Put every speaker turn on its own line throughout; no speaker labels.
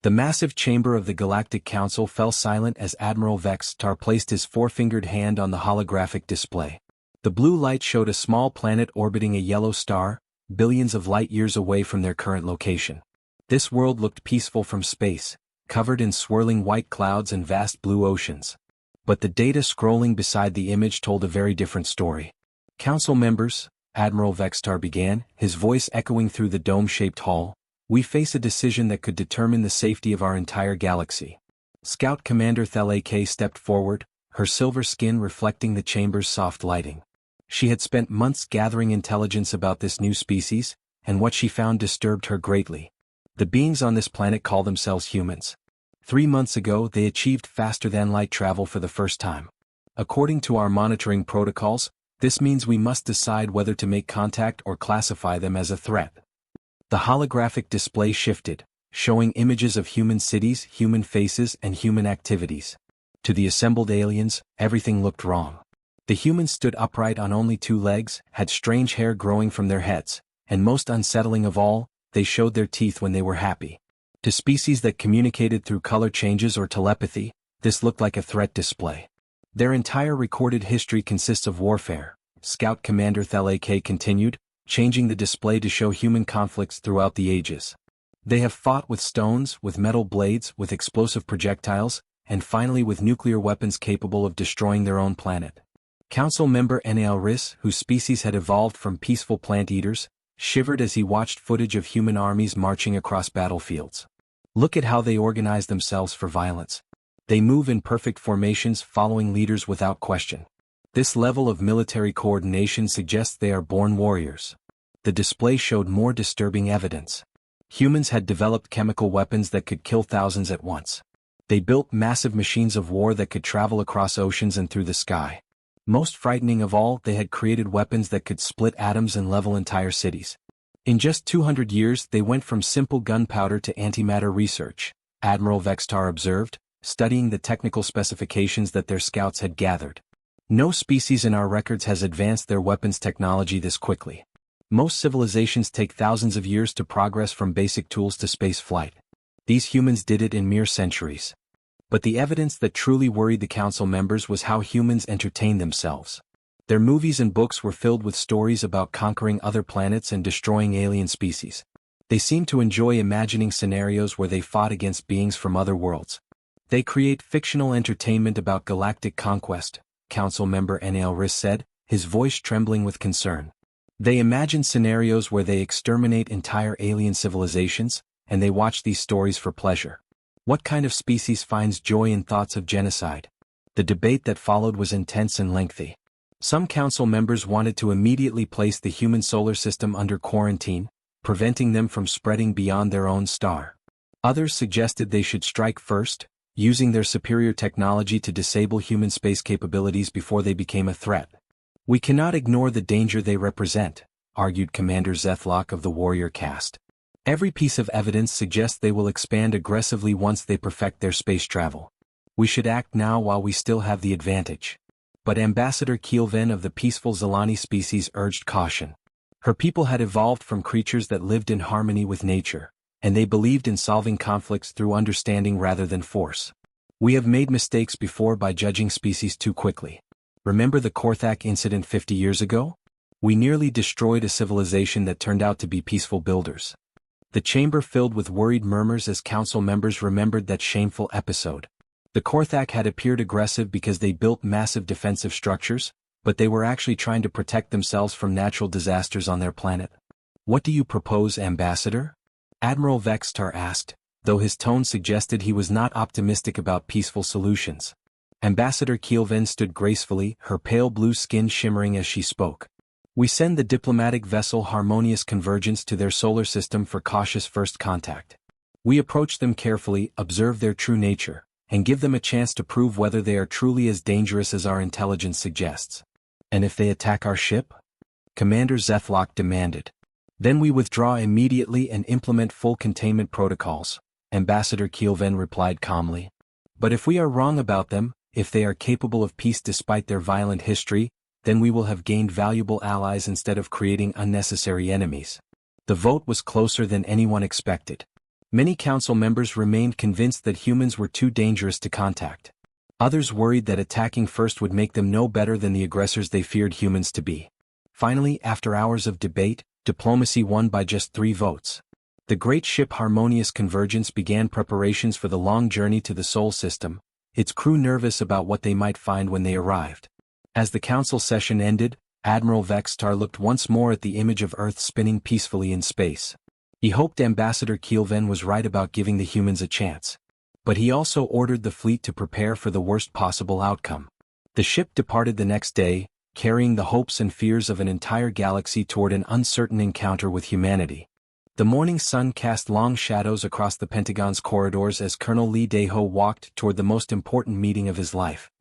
The massive chamber of the Galactic Council fell silent as Admiral Vextar placed his four-fingered hand on the holographic display. The blue light showed a small planet orbiting a yellow star, billions of light-years away from their current location. This world looked peaceful from space, covered in swirling white clouds and vast blue oceans. But the data scrolling beside the image told a very different story. "Council members," Admiral Vextar began, his voice echoing through the dome-shaped hall, "we face a decision that could determine the safety of our entire galaxy." Scout Commander Thelak stepped forward, her silver skin reflecting the chamber's soft lighting. She had spent months gathering intelligence about this new species, and what she found disturbed her greatly. The beings on this planet call themselves humans. 3 months ago they achieved faster-than-light travel for the first time. According to our monitoring protocols, this means we must decide whether to make contact or classify them as a threat. The holographic display shifted, showing images of human cities, human faces, and human activities. To the assembled aliens, everything looked wrong. The humans stood upright on only 2 legs, had strange hair growing from their heads, and most unsettling of all, they showed their teeth when they were happy. To species that communicated through color changes or telepathy, this looked like a threat display. Their entire recorded history consists of warfare, Scout Commander Thelak continued, changing the display to show human conflicts throughout the ages. They have fought with stones, with metal blades, with explosive projectiles, and finally with nuclear weapons capable of destroying their own planet. Council member Nal Riss, whose species had evolved from peaceful plant eaters, shivered as he watched footage of human armies marching across battlefields. Look at how they organize themselves for violence. They move in perfect formations, following leaders without question. This level of military coordination suggests they are born warriors. The display showed more disturbing evidence. Humans had developed chemical weapons that could kill thousands at once. They built massive machines of war that could travel across oceans and through the sky. Most frightening of all, they had created weapons that could split atoms and level entire cities. In just 200 years they went from simple gunpowder to antimatter research, Admiral Vextar observed, studying the technical specifications that their scouts had gathered. No species in our records has advanced their weapons technology this quickly. Most civilizations take thousands of years to progress from basic tools to space flight. These humans did it in mere centuries. But the evidence that truly worried the council members was how humans entertained themselves. Their movies and books were filled with stories about conquering other planets and destroying alien species. They seemed to enjoy imagining scenarios where they fought against beings from other worlds. They create fictional entertainment about galactic conquest, Council member Nal Riss said, his voice trembling with concern. They imagine scenarios where they exterminate entire alien civilizations, and they watch these stories for pleasure. What kind of species finds joy in thoughts of genocide? The debate that followed was intense and lengthy. Some council members wanted to immediately place the human solar system under quarantine, preventing them from spreading beyond their own star. Others suggested they should strike first, using their superior technology to disable human space capabilities before they became a threat. "We cannot ignore the danger they represent," argued Commander Zethlock of the Warrior caste. "Every piece of evidence suggests they will expand aggressively once they perfect their space travel. We should act now while we still have the advantage." But Ambassador Keelven of the peaceful Zelani species urged caution. Her people had evolved from creatures that lived in harmony with nature, and they believed in solving conflicts through understanding rather than force. "We have made mistakes before by judging species too quickly. Remember the Korthak incident 50 years ago? We nearly destroyed a civilization that turned out to be peaceful builders." The chamber filled with worried murmurs as council members remembered that shameful episode. The Korthak had appeared aggressive because they built massive defensive structures, but they were actually trying to protect themselves from natural disasters on their planet. "What do you propose, Ambassador?" Admiral Vextar asked, though his tone suggested he was not optimistic about peaceful solutions. Ambassador Keelven stood gracefully, her pale blue skin shimmering as she spoke. "We send the diplomatic vessel Harmonious Convergence to their solar system for cautious first contact. We approach them carefully, observe their true nature, and give them a chance to prove whether they are truly as dangerous as our intelligence suggests." "And if they attack our ship?" Commander Zethlock demanded. "Then we withdraw immediately and implement full containment protocols," Ambassador Keelven replied calmly. "But if we are wrong about them, if they are capable of peace despite their violent history, then we will have gained valuable allies instead of creating unnecessary enemies." The vote was closer than anyone expected. Many council members remained convinced that humans were too dangerous to contact. Others worried that attacking first would make them no better than the aggressors they feared humans to be. Finally, after hours of debate, diplomacy won by just 3 votes. The great ship Harmonious Convergence began preparations for the long journey to the Sol system, its crew nervous about what they might find when they arrived. As the council session ended, Admiral Vextar looked once more at the image of Earth spinning peacefully in space. He hoped Ambassador Kielven was right about giving the humans a chance. But he also ordered the fleet to prepare for the worst possible outcome. The ship departed the next day, carrying the hopes and fears of an entire galaxy toward an uncertain encounter with humanity. The morning sun cast long shadows across the Pentagon's corridors as Colonel Lee Daeho walked toward the most important meeting of his life.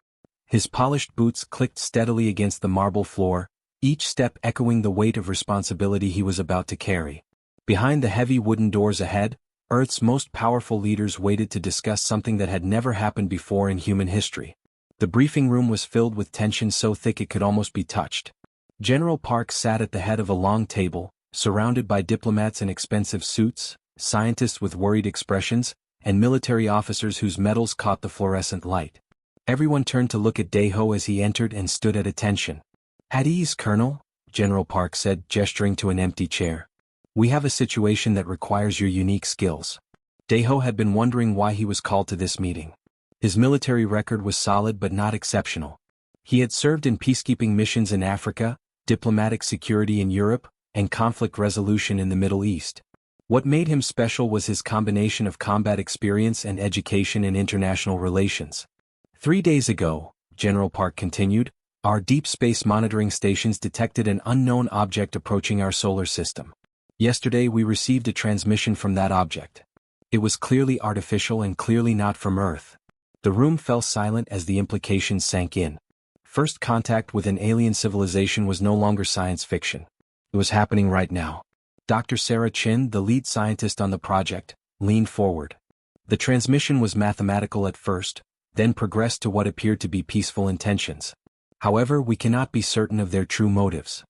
His polished boots clicked steadily against the marble floor, each step echoing the weight of responsibility he was about to carry. Behind the heavy wooden doors ahead, Earth's most powerful leaders waited to discuss something that had never happened before in human history. The briefing room was filled with tension so thick it could almost be touched. General Park sat at the head of a long table, surrounded by diplomats in expensive suits, scientists with worried expressions, and military officers whose medals caught the fluorescent light. Everyone turned to look at Daeho as he entered and stood at attention. "At ease, Colonel," General Park said, gesturing to an empty chair. "We have a situation that requires your unique skills." Daeho had been wondering why he was called to this meeting. His military record was solid but not exceptional. He had served in peacekeeping missions in Africa, diplomatic security in Europe, and conflict resolution in the Middle East. What made him special was his combination of combat experience and education in international relations. 3 days ago, General Park continued, our deep space monitoring stations detected an unknown object approaching our solar system. Yesterday we received a transmission from that object. It was clearly artificial and clearly not from Earth. The room fell silent as the implications sank in. First contact with an alien civilization was no longer science fiction. It was happening right now. Dr. Sarah Chin, the lead scientist on the project, leaned forward. The transmission was mathematical at first, then progressed to what appeared to be peaceful intentions. However, we cannot be certain of their true motives.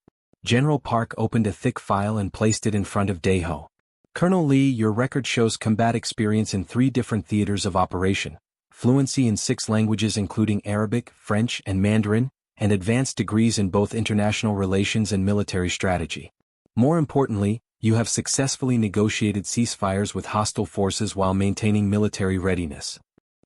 General Park opened a thick file and placed it in front of Daeho. Colonel Lee, your record shows combat experience in 3 different theaters of operation, fluency in 6 languages including Arabic, French, and Mandarin, and advanced degrees in both international relations and military strategy. More importantly, you have successfully negotiated ceasefires with hostile forces while maintaining military readiness.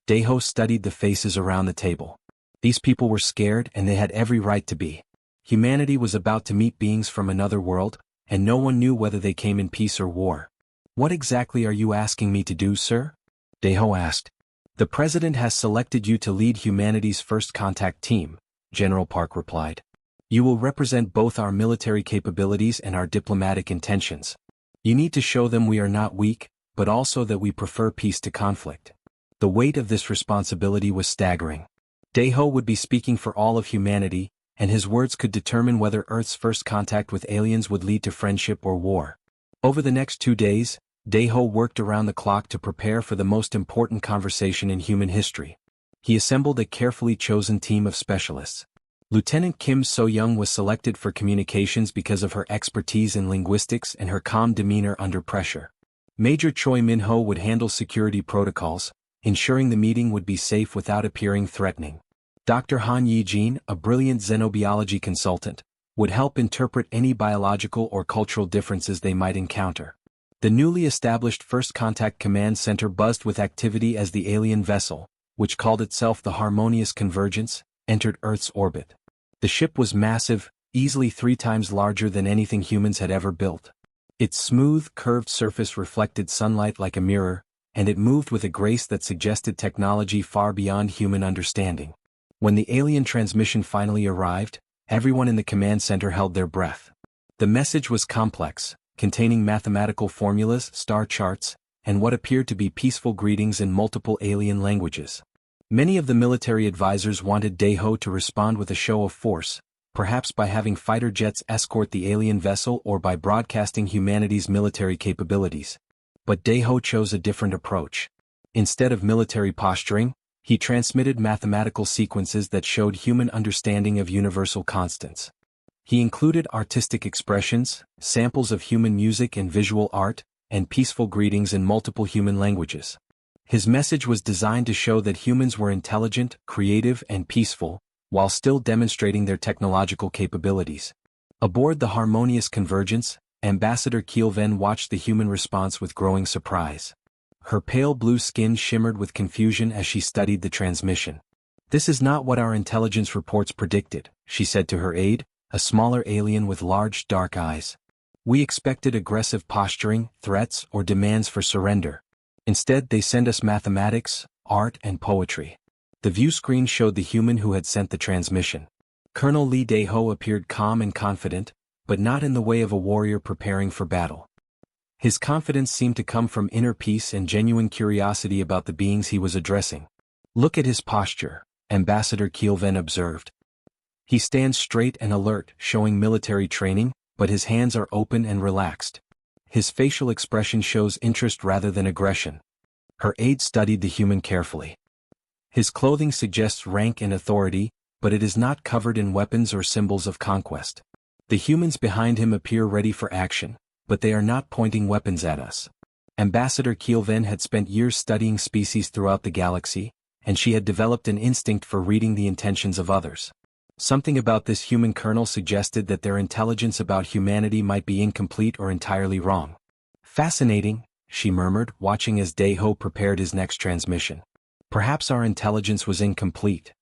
Daeho studied the faces around the table. These people were scared and they had every right to be. Humanity was about to meet beings from another world, and no one knew whether they came in peace or war. What exactly are you asking me to do, sir? Daeho asked. The President has selected you to lead humanity's first contact team, General Park replied. You will represent both our military capabilities and our diplomatic intentions. You need to show them we are not weak, but also that we prefer peace to conflict. The weight of this responsibility was staggering. Daeho would be speaking for all of humanity, and his words could determine whether Earth's first contact with aliens would lead to friendship or war. Over the next 2 days, Daeho worked around the clock to prepare for the most important conversation in human history. He assembled a carefully chosen team of specialists. Lieutenant Kim So-young was selected for communications because of her expertise in linguistics and her calm demeanor under pressure. Major Choi Min-ho would handle security protocols, ensuring the meeting would be safe without appearing threatening. Dr. Han Yi-jin, a brilliant xenobiology consultant, would help interpret any biological or cultural differences they might encounter. The newly established First Contact Command Center buzzed with activity as the alien vessel, which called itself the Harmonious Convergence, entered Earth's orbit. The ship was massive, easily 3 times larger than anything humans had ever built. Its smooth, curved surface reflected sunlight like a mirror, and it moved with a grace that suggested technology far beyond human understanding. When the alien transmission finally arrived, everyone in the command center held their breath. The message was complex, containing mathematical formulas, star charts, and what appeared to be peaceful greetings in multiple alien languages. Many of the military advisors wanted Daeho to respond with a show of force, perhaps by having fighter jets escort the alien vessel or by broadcasting humanity's military capabilities. But Daeho chose a different approach. Instead of military posturing, he transmitted mathematical sequences that showed human understanding of universal constants. He included artistic expressions, samples of human music and visual art, and peaceful greetings in multiple human languages. His message was designed to show that humans were intelligent, creative, and peaceful, while still demonstrating their technological capabilities. Aboard the Harmonious Convergence, Ambassador Kielven watched the human response with growing surprise. Her pale blue skin shimmered with confusion as she studied the transmission. "This is not what our intelligence reports predicted," she said to her aide, a smaller alien with large, dark eyes. "We expected aggressive posturing, threats, or demands for surrender. Instead, they send us mathematics, art, and poetry." The view screen showed the human who had sent the transmission. Colonel Lee Dae-ho appeared calm and confident, but not in the way of a warrior preparing for battle. His confidence seemed to come from inner peace and genuine curiosity about the beings he was addressing. "Look at his posture," Ambassador Kielven observed. "He stands straight and alert, showing military training, but his hands are open and relaxed. His facial expression shows interest rather than aggression." Her aide studied the human carefully. "His clothing suggests rank and authority, but it is not covered in weapons or symbols of conquest. The humans behind him appear ready for action, but they are not pointing weapons at us." Ambassador Kielven had spent years studying species throughout the galaxy, and she had developed an instinct for reading the intentions of others. Something about this human colonel suggested that their intelligence about humanity might be incomplete or entirely wrong. "Fascinating," she murmured, watching as Dae-ho prepared his next transmission. "Perhaps our intelligence was incomplete."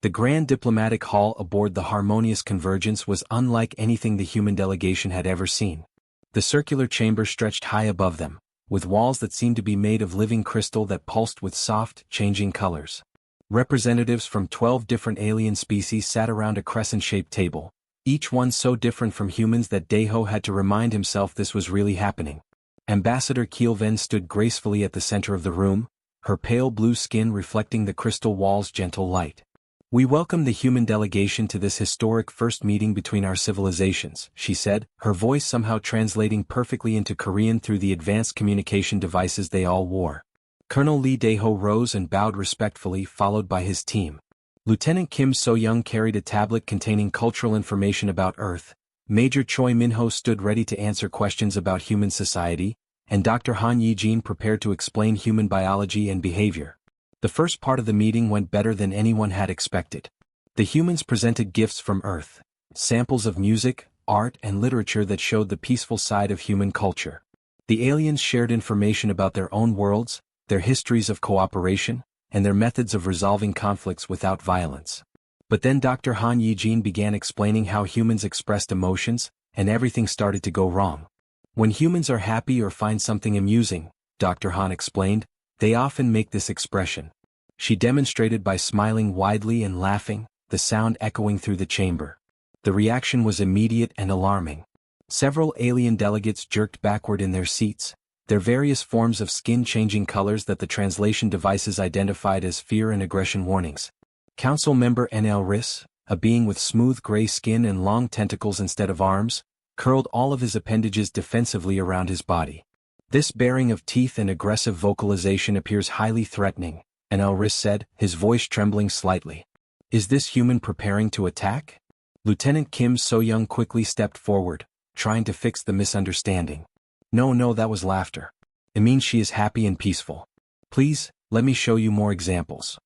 The Grand Diplomatic Hall aboard the Harmonious Convergence was unlike anything the human delegation had ever seen. The circular chamber stretched high above them, with walls that seemed to be made of living crystal that pulsed with soft, changing colors. Representatives from 12 different alien species sat around a crescent-shaped table, each one so different from humans that Dae-ho had to remind himself this was really happening. Ambassador Kielven stood gracefully at the center of the room, her pale blue skin reflecting the crystal wall's gentle light. "We welcome the human delegation to this historic first meeting between our civilizations," she said, her voice somehow translating perfectly into Korean through the advanced communication devices they all wore. Colonel Lee Dae-ho rose and bowed respectfully, followed by his team. Lieutenant Kim So-young carried a tablet containing cultural information about Earth, Major Choi Min-ho stood ready to answer questions about human society, and Dr. Han Yi-jin prepared to explain human biology and behavior. The first part of the meeting went better than anyone had expected. The humans presented gifts from Earth, samples of music, art, and literature that showed the peaceful side of human culture. The aliens shared information about their own worlds, their histories of cooperation, and their methods of resolving conflicts without violence. But then Dr. Han Yi-jin began explaining how humans expressed emotions, and everything started to go wrong. "When humans are happy or find something amusing," Dr. Han explained, "they often make this expression." She demonstrated by smiling widely and laughing, the sound echoing through the chamber. The reaction was immediate and alarming. Several alien delegates jerked backward in their seats, their various forms of skin changing colors that the translation devices identified as fear and aggression warnings. Council member NL Riss, a being with smooth gray skin and long tentacles instead of arms, curled all of his appendages defensively around his body. "This baring of teeth and aggressive vocalization appears highly threatening," NL Riss said, his voice trembling slightly. "Is this human preparing to attack?" Lieutenant Kim So-young quickly stepped forward, trying to fix the misunderstanding. No, that was laughter. It means she is happy and peaceful. Please, let me show you more examples."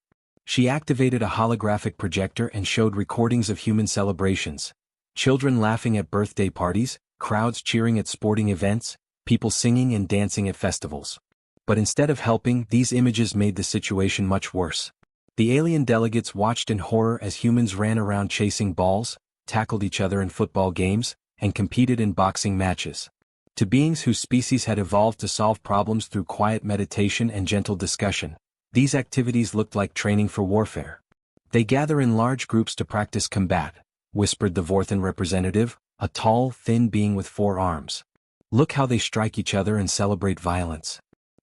She activated a holographic projector and showed recordings of human celebrations. Children laughing at birthday parties, crowds cheering at sporting events, people singing and dancing at festivals. But instead of helping, these images made the situation much worse. The alien delegates watched in horror as humans ran around chasing balls, tackled each other in football games, and competed in boxing matches. To beings whose species had evolved to solve problems through quiet meditation and gentle discussion, these activities looked like training for warfare. "They gather in large groups to practice combat," whispered the Vorthan representative, a tall, thin being with 4 arms. "Look how they strike each other and celebrate violence.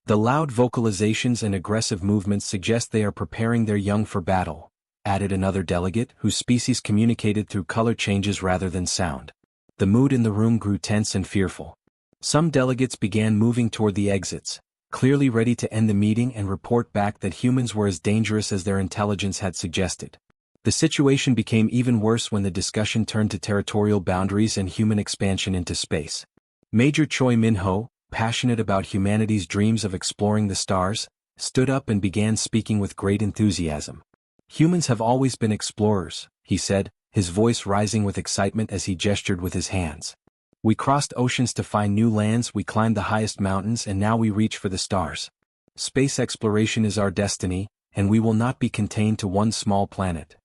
The loud vocalizations and aggressive movements suggest they are preparing their young for battle," added another delegate whose species communicated through color changes rather than sound. The mood in the room grew tense and fearful. Some delegates began moving toward the exits, clearly ready to end the meeting and report back that humans were as dangerous as their intelligence had suggested. The situation became even worse when the discussion turned to territorial boundaries and human expansion into space. Major Choi Min-ho, passionate about humanity's dreams of exploring the stars, stood up and began speaking with great enthusiasm. Humans have always been explorers, he said, his voice rising with excitement as he gestured with his hands. We crossed oceans to find new lands, we climbed the highest mountains, and now we reach for the stars. Space exploration is our destiny, and we will not be contained to one small planet.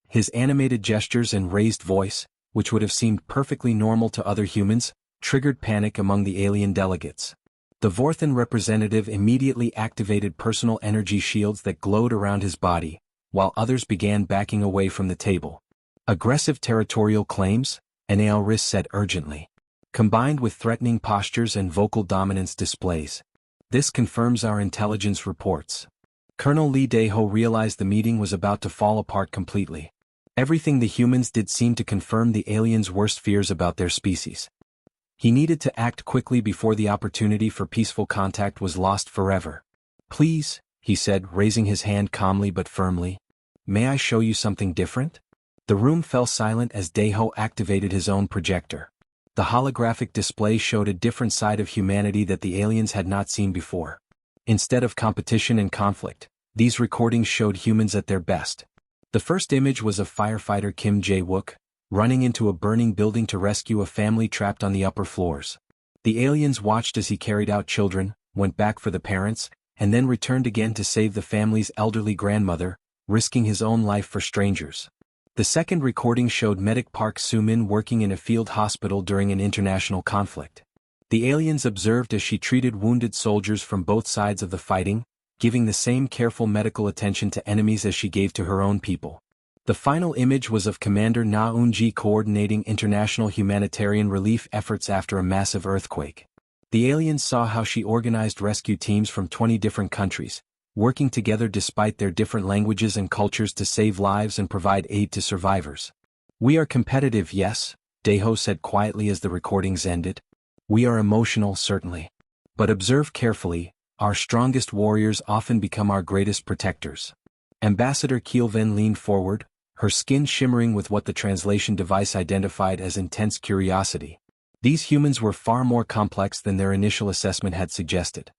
His animated gestures and raised voice, which would have seemed perfectly normal to other humans, triggered panic among the alien delegates. The Vorthan representative immediately activated personal energy shields that glowed around his body, while others began backing away from the table. Aggressive territorial claims, Anaelris said urgently. Combined with threatening postures and vocal dominance displays. This confirms our intelligence reports. Colonel Lee Daeho realized the meeting was about to fall apart completely. Everything the humans did seemed to confirm the aliens' worst fears about their species. He needed to act quickly before the opportunity for peaceful contact was lost forever. Please, he said, raising his hand calmly but firmly. May I show you something different? The room fell silent as Daeho activated his own projector. The holographic display showed a different side of humanity that the aliens had not seen before. Instead of competition and conflict, these recordings showed humans at their best. The first image was of firefighter Kim Jae-wook, running into a burning building to rescue a family trapped on the upper floors. The aliens watched as he carried out children, went back for the parents, and then returned again to save the family's elderly grandmother, risking his own life for strangers. The second recording showed medic Park Soo-min working in a field hospital during an international conflict. The aliens observed as she treated wounded soldiers from both sides of the fighting, giving the same careful medical attention to enemies as she gave to her own people. The final image was of Commander Na Eun-ji coordinating international humanitarian relief efforts after a massive earthquake. The aliens saw how she organized rescue teams from 20 different countries, working together despite their different languages and cultures to save lives and provide aid to survivors. We are competitive, yes, Daeho said quietly as the recordings ended. We are emotional, certainly. But observe carefully, our strongest warriors often become our greatest protectors. Ambassador Kielven leaned forward, her skin shimmering with what the translation device identified as intense curiosity. These humans were far more complex than their initial assessment had suggested.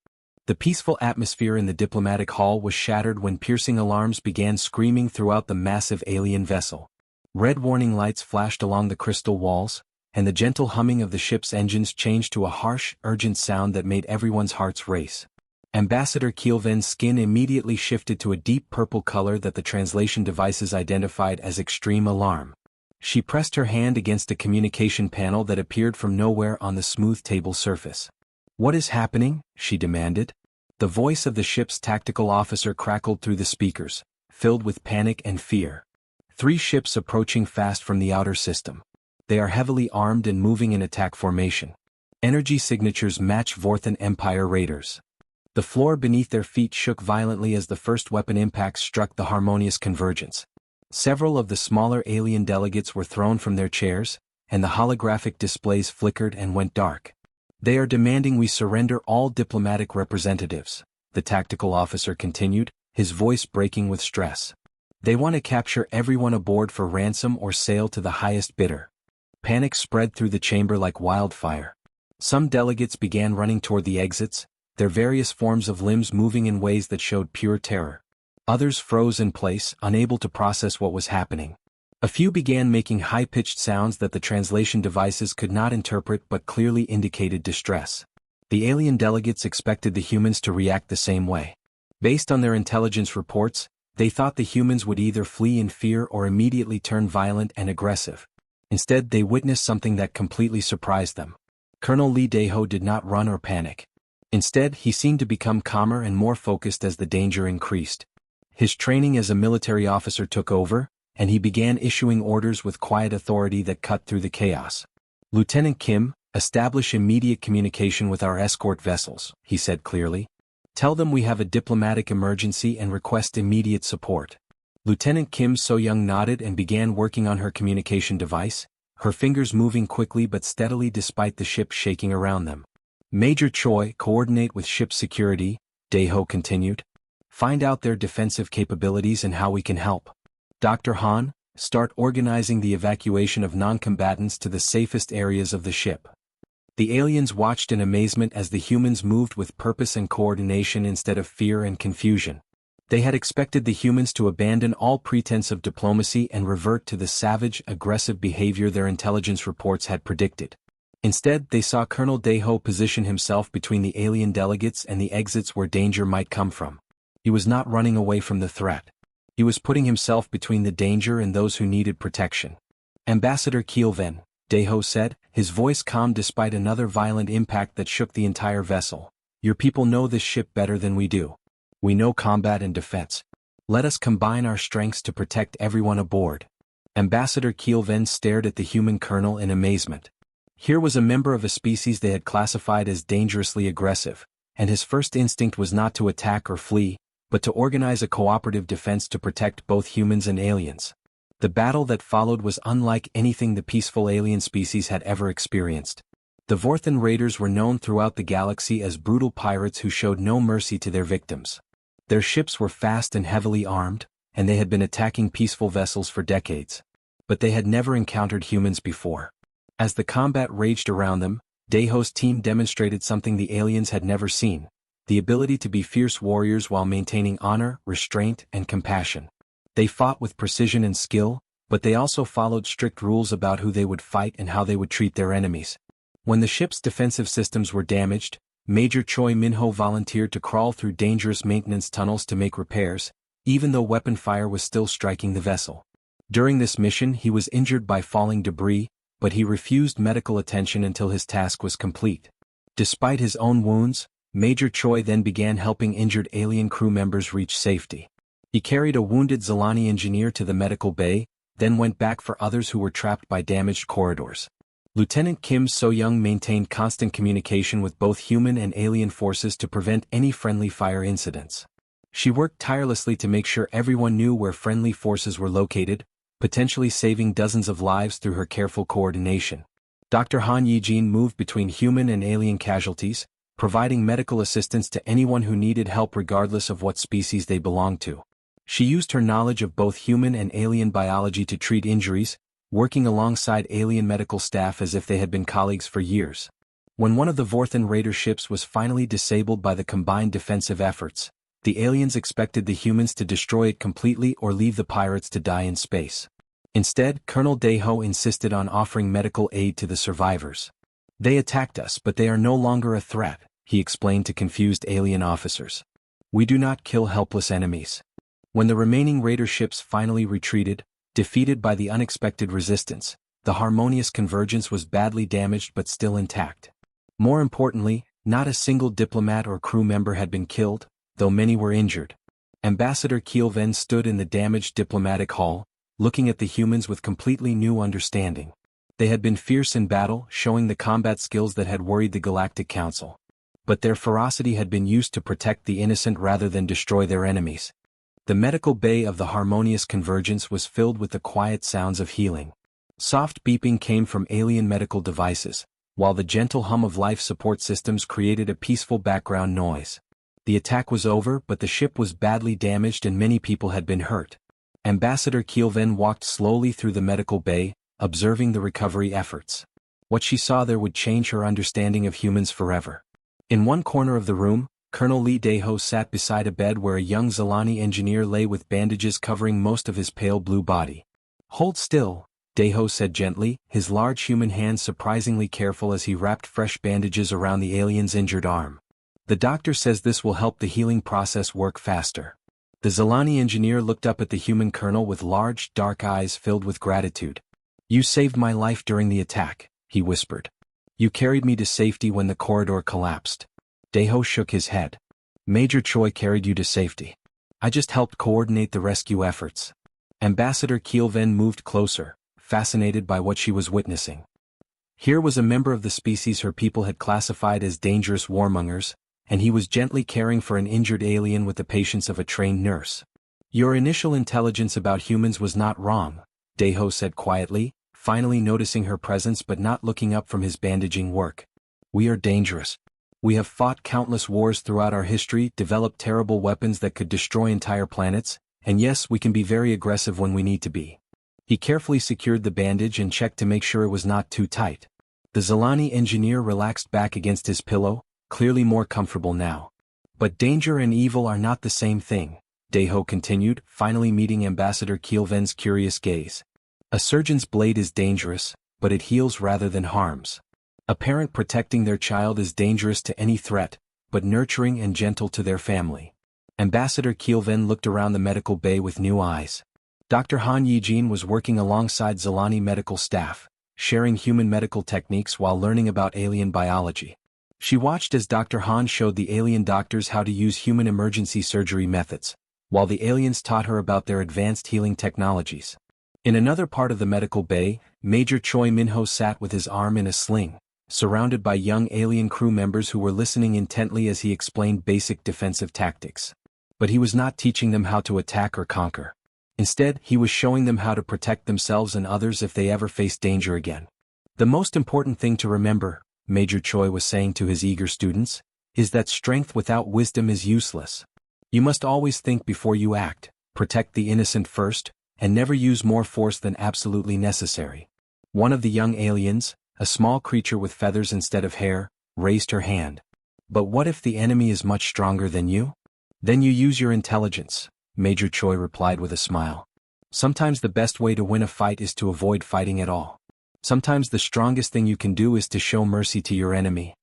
The peaceful atmosphere in the diplomatic hall was shattered when piercing alarms began screaming throughout the massive alien vessel. Red warning lights flashed along the crystal walls, and the gentle humming of the ship's engines changed to a harsh, urgent sound that made everyone's hearts race. Ambassador Kielven's skin immediately shifted to a deep purple color that the translation devices identified as extreme alarm. She pressed her hand against a communication panel that appeared from nowhere on the smooth table surface. What is happening? She demanded. The voice of the ship's tactical officer crackled through the speakers, filled with panic and fear. 3 ships approaching fast from the outer system. They are heavily armed and moving in attack formation. Energy signatures match Vorthan Empire raiders. The floor beneath their feet shook violently as the first weapon impacts struck the harmonious convergence. Several of the smaller alien delegates were thrown from their chairs, and the holographic displays flickered and went dark. They are demanding we surrender all diplomatic representatives, the tactical officer continued, his voice breaking with stress. They want to capture everyone aboard for ransom or sail to the highest bidder. Panic spread through the chamber like wildfire. Some delegates began running toward the exits, their various forms of limbs moving in ways that showed pure terror. Others froze in place, unable to process what was happening. A few began making high-pitched sounds that the translation devices could not interpret but clearly indicated distress. The alien delegates expected the humans to react the same way. Based on their intelligence reports, they thought the humans would either flee in fear or immediately turn violent and aggressive. Instead, they witnessed something that completely surprised them. Colonel Lee Daeho did not run or panic. Instead, he seemed to become calmer and more focused as the danger increased. His training as a military officer took over, and he began issuing orders with quiet authority that cut through the chaos. Lieutenant Kim, establish immediate communication with our escort vessels, he said clearly. Tell them we have a diplomatic emergency and request immediate support. Lieutenant Kim So-young nodded and began working on her communication device, her fingers moving quickly but steadily despite the ship shaking around them. Major Choi, coordinate with ship security, Daeho continued. Find out their defensive capabilities and how we can help. Dr. Han, start organizing the evacuation of non-combatants to the safest areas of the ship. The aliens watched in amazement as the humans moved with purpose and coordination instead of fear and confusion. They had expected the humans to abandon all pretense of diplomacy and revert to the savage, aggressive behavior their intelligence reports had predicted. Instead, they saw Colonel Deho position himself between the alien delegates and the exits where danger might come from. He was not running away from the threat. He was putting himself between the danger and those who needed protection. Ambassador Kielven, Deho said, his voice calm despite another violent impact that shook the entire vessel. Your people know this ship better than we do. We know combat and defense. Let us combine our strengths to protect everyone aboard. Ambassador Kielven stared at the human colonel in amazement. Here was a member of a species they had classified as dangerously aggressive, and his first instinct was not to attack or flee, but to organize a cooperative defense to protect both humans and aliens. The battle that followed was unlike anything the peaceful alien species had ever experienced. The Vorthan raiders were known throughout the galaxy as brutal pirates who showed no mercy to their victims. Their ships were fast and heavily armed, and they had been attacking peaceful vessels for decades. But they had never encountered humans before. As the combat raged around them, Deho's team demonstrated something the aliens had never seen: the ability to be fierce warriors while maintaining honor, restraint, and compassion. They fought with precision and skill, but they also followed strict rules about who they would fight and how they would treat their enemies. When the ship's defensive systems were damaged, Major Choi Minho volunteered to crawl through dangerous maintenance tunnels to make repairs, even though weapon fire was still striking the vessel. During this mission he was injured by falling debris, but he refused medical attention until his task was complete. Despite his own wounds, Major Choi then began helping injured alien crew members reach safety. He carried a wounded Zilani engineer to the medical bay, then went back for others who were trapped by damaged corridors. Lieutenant Kim So-young maintained constant communication with both human and alien forces to prevent any friendly fire incidents. She worked tirelessly to make sure everyone knew where friendly forces were located, potentially saving dozens of lives through her careful coordination. Dr. Han Yijin moved between human and alien casualties, providing medical assistance to anyone who needed help regardless of what species they belonged to. She used her knowledge of both human and alien biology to treat injuries, working alongside alien medical staff as if they had been colleagues for years. When one of the Vorthan raider ships was finally disabled by the combined defensive efforts, the aliens expected the humans to destroy it completely or leave the pirates to die in space. Instead, Colonel Deho insisted on offering medical aid to the survivors. They attacked us, but they are no longer a threat, he explained to confused alien officers. We do not kill helpless enemies. When the remaining raider ships finally retreated, defeated by the unexpected resistance, the harmonious convergence was badly damaged but still intact. More importantly, not a single diplomat or crew member had been killed, though many were injured. Ambassador Kielven stood in the damaged diplomatic hall, looking at the humans with completely new understanding. They had been fierce in battle, showing the combat skills that had worried the Galactic Council. But their ferocity had been used to protect the innocent rather than destroy their enemies. The medical bay of the harmonious convergence was filled with the quiet sounds of healing. Soft beeping came from alien medical devices, while the gentle hum of life support systems created a peaceful background noise. The attack was over, but the ship was badly damaged and many people had been hurt. Ambassador Kielven walked slowly through the medical bay, observing the recovery efforts. What she saw there would change her understanding of humans forever. In one corner of the room, Colonel Lee Deho sat beside a bed where a young Zilani engineer lay with bandages covering most of his pale blue body. Hold still, Deho said gently, his large human hands surprisingly careful as he wrapped fresh bandages around the alien's injured arm. The doctor says this will help the healing process work faster. The Zilani engineer looked up at the human colonel with large, dark eyes filled with gratitude. You saved my life during the attack, he whispered. You carried me to safety when the corridor collapsed. Deho shook his head. Major Choi carried you to safety. I just helped coordinate the rescue efforts. Ambassador Kielven moved closer, fascinated by what she was witnessing. Here was a member of the species her people had classified as dangerous warmongers, and he was gently caring for an injured alien with the patience of a trained nurse. Your initial intelligence about humans was not wrong, Deho said quietly, finally noticing her presence but not looking up from his bandaging work. We are dangerous. We have fought countless wars throughout our history, developed terrible weapons that could destroy entire planets, and yes, we can be very aggressive when we need to be. He carefully secured the bandage and checked to make sure it was not too tight. The The Zilani engineer relaxed back against his pillow, clearly more comfortable now. But danger and evil are not the same thing, Deho continued, finally meeting Ambassador Kielven's curious gaze. A surgeon's blade is dangerous, but it heals rather than harms. A parent protecting their child is dangerous to any threat, but nurturing and gentle to their family. Ambassador Kielven looked around the medical bay with new eyes. Dr. Han Yijin was working alongside Zilani medical staff, sharing human medical techniques while learning about alien biology. She watched as Dr. Han showed the alien doctors how to use human emergency surgery methods, while the aliens taught her about their advanced healing technologies. In another part of the medical bay, Major Choi Minho sat with his arm in a sling, surrounded by young alien crew members who were listening intently as he explained basic defensive tactics. But he was not teaching them how to attack or conquer. Instead, he was showing them how to protect themselves and others if they ever faced danger again. The most important thing to remember, Major Choi was saying to his eager students, is that strength without wisdom is useless. You must always think before you act, protect the innocent first, and never use more force than absolutely necessary. One of the young aliens, a small creature with feathers instead of hair, raised her hand. But what if the enemy is much stronger than you? Then you use your intelligence, Major Choi replied with a smile. Sometimes the best way to win a fight is to avoid fighting at all. Sometimes the strongest thing you can do is to show mercy to your enemy.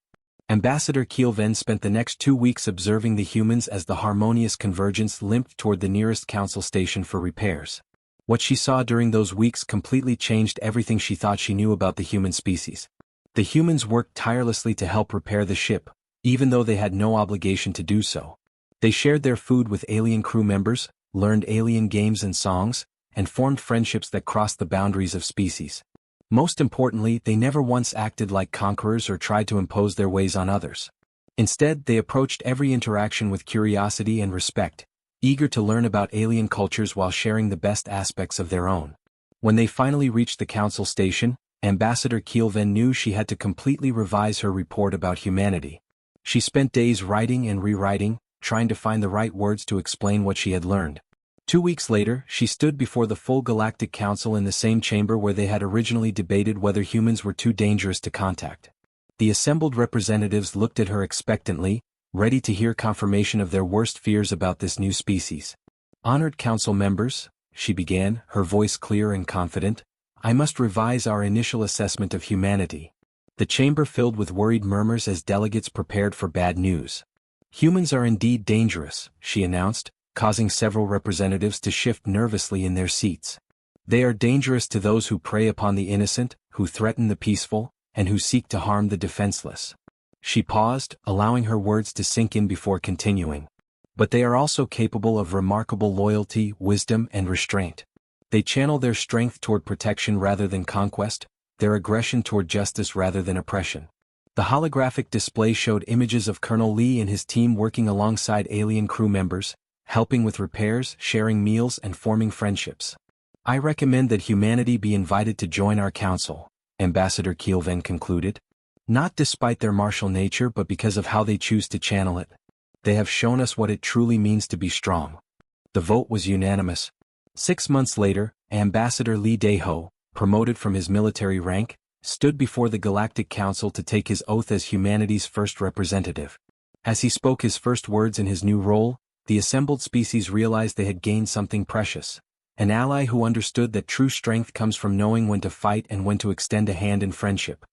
Ambassador Kielven spent the next 2 weeks observing the humans as the harmonious convergence limped toward the nearest council station for repairs. What she saw during those weeks completely changed everything she thought she knew about the human species. The humans worked tirelessly to help repair the ship, even though they had no obligation to do so. They shared their food with alien crew members, learned alien games and songs, and formed friendships that crossed the boundaries of species. Most importantly, they never once acted like conquerors or tried to impose their ways on others. Instead, they approached every interaction with curiosity and respect, eager to learn about alien cultures while sharing the best aspects of their own. When they finally reached the council station, Ambassador Kielven knew she had to completely revise her report about humanity. She spent days writing and rewriting, trying to find the right words to explain what she had learned. 2 weeks later, she stood before the full Galactic Council in the same chamber where they had originally debated whether humans were too dangerous to contact. The assembled representatives looked at her expectantly, ready to hear confirmation of their worst fears about this new species. Honored council members, she began, her voice clear and confident, I must revise our initial assessment of humanity. The chamber filled with worried murmurs as delegates prepared for bad news. Humans are indeed dangerous, she announced, causing several representatives to shift nervously in their seats. They are dangerous to those who prey upon the innocent, who threaten the peaceful, and who seek to harm the defenseless. She paused, allowing her words to sink in before continuing. But they are also capable of remarkable loyalty, wisdom, and restraint. They channel their strength toward protection rather than conquest, their aggression toward justice rather than oppression. The holographic display showed images of Colonel Lee and his team working alongside alien crew members, helping with repairs, sharing meals, and forming friendships. I recommend that humanity be invited to join our council, Ambassador Kielven concluded. Not despite their martial nature but because of how they choose to channel it. They have shown us what it truly means to be strong. The vote was unanimous. 6 months later, Ambassador Lee Dae-ho, promoted from his military rank, stood before the Galactic Council to take his oath as humanity's first representative. As he spoke his first words in his new role, the assembled species realized they had gained something precious. An ally who understood that true strength comes from knowing when to fight and when to extend a hand in friendship.